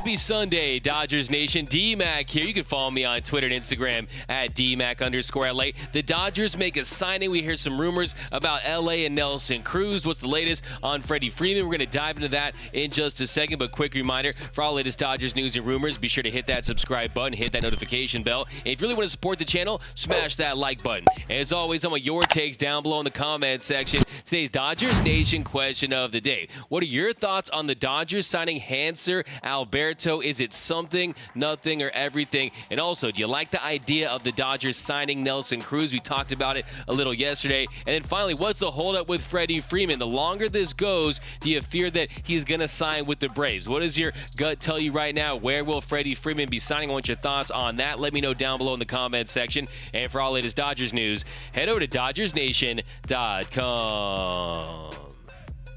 Happy Sunday, Dodgers Nation. D-Mac here. You can follow me on Twitter and Instagram at DMac_LA. The Dodgers make a signing. We hear some rumors about LA and Nelson Cruz. What's the latest on Freddie Freeman? We're going to dive into that in just a second, but quick reminder, for all latest Dodgers news and rumors, be sure to hit that subscribe button, hit that notification bell. And if you really want to support the channel, smash that like button. As always, I want your takes down below in the comment section. Today's Dodgers Nation question of the day. What are your thoughts on the Dodgers signing Hanser Alberto? Is it something, nothing, or everything? And also, do you like the idea of the Dodgers signing Nelson Cruz? We talked about it a little yesterday. And then finally, what's the holdup with Freddie Freeman? The longer this goes, do you fear that he's going to sign with the Braves? What does your gut tell you right now? Where will Freddie Freeman be signing? I want your thoughts on that. Let me know down below in the comment section. And for all latest Dodgers news, head over to DodgersNation.com.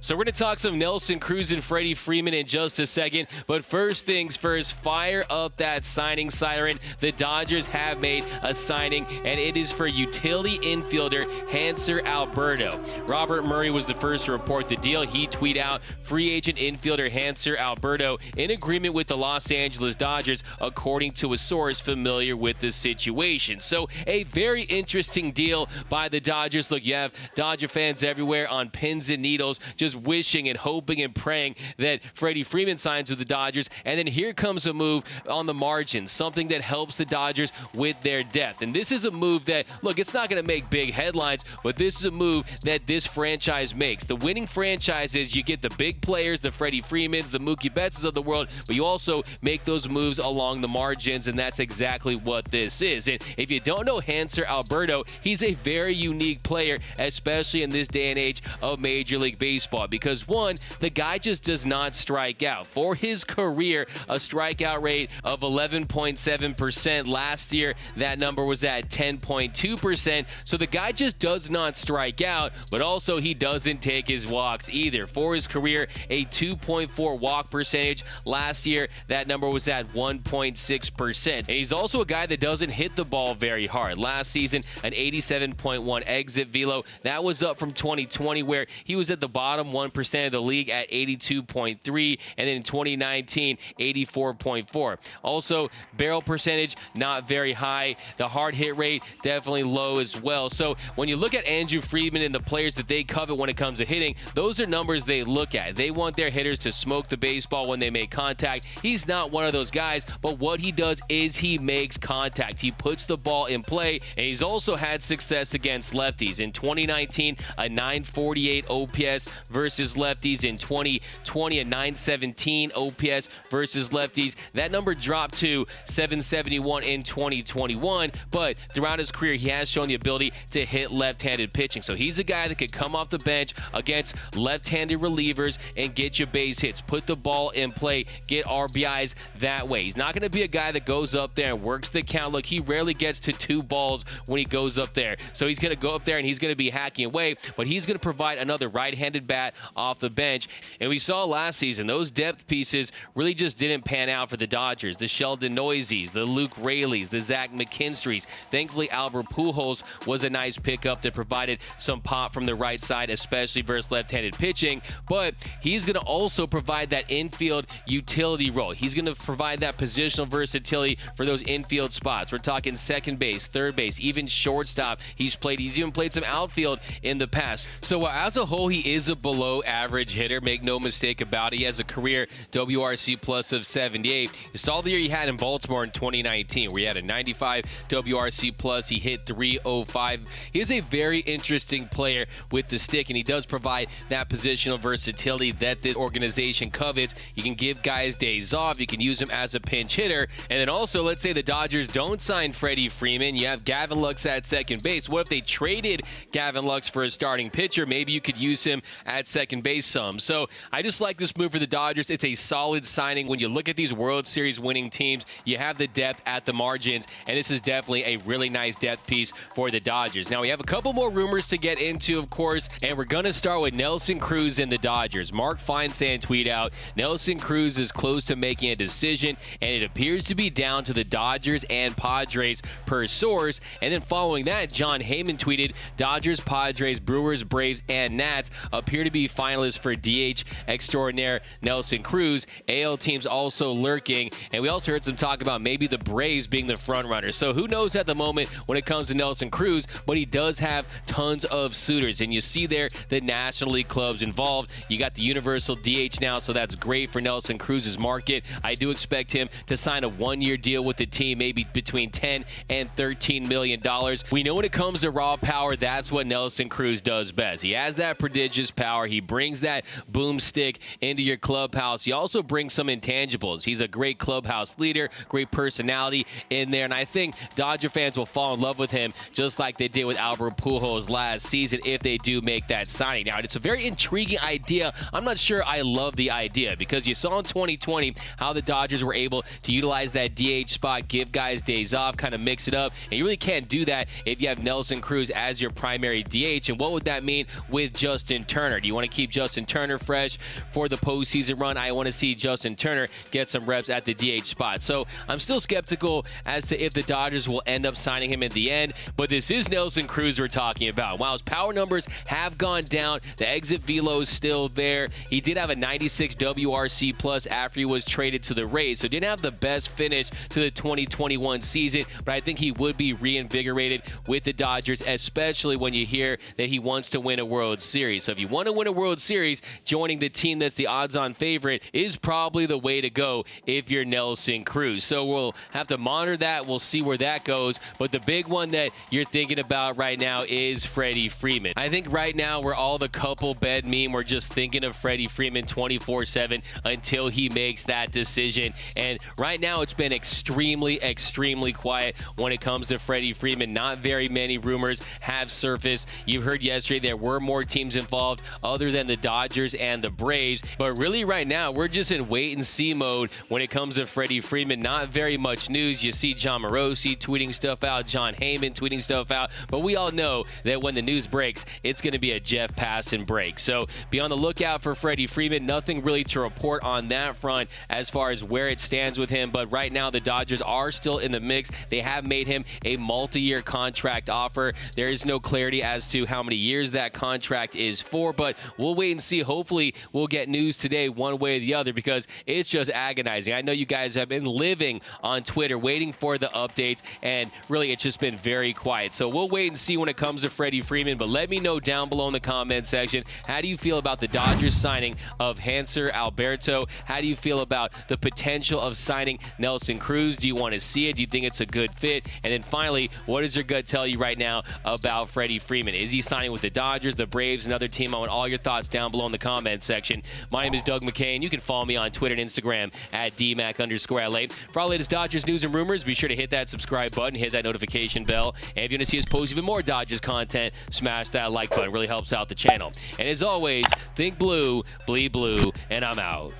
So we're going to talk some Nelson Cruz and Freddie Freeman in just a second. But first things first, fire up that signing siren. The Dodgers have made a signing, and it is for utility infielder Hanser Alberto. Robert Murray was the first to report the deal. He tweeted out free agent infielder Hanser Alberto in agreement with the Los Angeles Dodgers, according to a source familiar with the situation. So a very interesting deal by the Dodgers. Look, you have Dodger fans everywhere on pins and needles, just wishing and hoping and praying that Freddie Freeman signs with the Dodgers. And then here comes a move on the margin, something that helps the Dodgers with their depth. And this is a move that, look, it's not going to make big headlines, but this is a move that this franchise makes. The winning franchises, you get the big players, the Freddie Freemans, the Mookie Bettses of the world, but you also make those moves along the margins, and that's exactly what this is. And if you don't know Hanser Alberto, he's a very unique player, especially in this day and age of Major League Baseball. Because one, the guy just does not strike out. For his career, a strikeout rate of 11.7%. Last year, that number was at 10.2%. So the guy just does not strike out, but also he doesn't take his walks either. For his career, a 2.4 walk percentage. Last year, that number was at 1.6%. And he's also a guy that doesn't hit the ball very hard. Last season, an 87.1 exit velo. That was up from 2020, where he was at the bottom 1% of the league at 82.3, and then in 2019, 84.4. Also, barrel percentage, not very high. The hard hit rate, definitely low as well. So when you look at Andrew Friedman and the players that they covet when it comes to hitting, those are numbers they look at. They want their hitters to smoke the baseball when they make contact. He's not one of those guys, but what he does is he makes contact. He puts the ball in play, and he's also had success against lefties. In 2019, a 948 OPS versus lefties. In 2020, a 917 OPS versus lefties. That number dropped to 771 in 2021, but throughout his career, he has shown the ability to hit left-handed pitching. So he's a guy that could come off the bench against left-handed relievers and get you base hits, put the ball in play, get RBIs that way. He's not going to be a guy that goes up there and works the count. Look, he rarely gets to 2 balls when he goes up there. So he's going to go up there and he's going to be hacking away, but he's going to provide another right-handed bat off the bench. And we saw last season, those depth pieces really just didn't pan out for the Dodgers. The Sheldon Noiseys, the Luke Rayleys, the Zach McKinstrys. Thankfully, Albert Pujols was a nice pickup that provided some pop from the right side, especially versus left-handed pitching. But he's going to also provide that infield utility role. He's going to provide that positional versatility for those infield spots. We're talking second base, third base, even shortstop. He's even played some outfield in the past. So as a whole, he is a below average hitter. Make no mistake about it. He has a career WRC plus of 78. You saw the year he had in Baltimore in 2019, where he had a 95 WRC plus. He hit 305. He is a very interesting player with the stick, and he does provide that positional versatility that this organization covets. You can give guys days off. You can use him as a pinch hitter. And then also, let's say the Dodgers don't sign Freddie Freeman. You have Gavin Lux at second base. What if they traded Gavin Lux for a starting pitcher? Maybe you could use him at second base some. So I just like this move for the Dodgers. It's a solid signing. When you look at these World Series winning teams, you have the depth at the margins, and this is definitely a really nice depth piece for the Dodgers. Now, we have a couple more rumors to get into, of course, and we're going to start with Nelson Cruz and the Dodgers. Mark Feinsand tweeted out, Nelson Cruz is close to making a decision, and it appears to be down to the Dodgers and Padres per source. And then following that, John Heyman tweeted, Dodgers, Padres, Brewers, Braves, and Nats appear to be be finalist for DH extraordinaire Nelson Cruz. AL teams also lurking, and we also heard some talk about maybe the Braves being the front runner. So who knows at the moment when it comes to Nelson Cruz, but he does have tons of suitors, and you see there the National League clubs involved. You got the universal DH now, so that's great for Nelson Cruz's market. I do expect him to sign a one-year deal with the team, maybe between $10 and $13 million. We know when it comes to raw power, that's what Nelson Cruz does best. He has that prodigious power. He brings that boomstick into your clubhouse. He also brings some intangibles. He's a great clubhouse leader, great personality in there, and I think Dodger fans will fall in love with him just like they did with Albert Pujols last season if they do make that signing. Now, it's a very intriguing idea. I'm not sure I love the idea because you saw in 2020 how the Dodgers were able to utilize that DH spot, give guys days off, kind of mix it up, and you really can't do that if you have Nelson Cruz as your primary DH. And what would that mean with Justin Turner? Do you want to keep Justin Turner fresh for the postseason run? I want to see Justin Turner get some reps at the DH spot. So I'm still skeptical as to if the Dodgers will end up signing him in the end, but this is Nelson Cruz we're talking about. While his power numbers have gone down, the exit velo is still there. He did have a 96 WRC plus after he was traded to the Rays, so didn't have the best finish to the 2021 season, but I think he would be reinvigorated with the Dodgers, especially when you hear that he wants to win a World Series. So if you want to win a World Series, joining the team that's the odds-on favorite is probably the way to go if you're Nelson Cruz. So we'll have to monitor that. We'll see where that goes. But the big one that you're thinking about right now is Freddie Freeman. I think right now we're all the couple bed meme. We're just thinking of Freddie Freeman 24/7 until he makes that decision. And right now it's been extremely quiet when it comes to Freddie Freeman. Not very many rumors have surfaced. You heard yesterday there were more teams involved other than the Dodgers and the Braves. But really right now we're just in wait and see mode when it comes to Freddie Freeman. Not very much news. You see Jon Morosi tweeting stuff out, Jon Heyman tweeting stuff out, but we all know that when the news breaks, it's going to be a Jeff Passan break. So be on the lookout for Freddie Freeman. Nothing really to report on that front as far as where it stands with him, but right now the Dodgers are still in the mix. They have made him a multi-year contract offer. There is no clarity as to how many years that contract is for, but we'll wait and see. Hopefully we'll get news today one way or the other because it's just agonizing. I know you guys have been living on Twitter waiting for the updates, and really it's just been very quiet. So we'll wait and see when it comes to Freddie Freeman, but let me know down below in the comment section, how do you feel about the Dodgers signing of Hanser Alberto? How do you feel about the potential of signing Nelson Cruz? Do you want to see it? Do you think it's a good fit? And then finally, what does your gut tell you right now about Freddie Freeman? Is he signing with the Dodgers, the Braves, another team? I want all your thoughts down below in the comment section. My name is Doug McCain. You can follow me on Twitter and Instagram at DMac_LA. For all the latest Dodgers news and rumors, be sure to hit that subscribe button, hit that notification bell. And if you want to see us post even more Dodgers content, smash that like button. It really helps out the channel. And as always, think blue, bleed blue, and I'm out.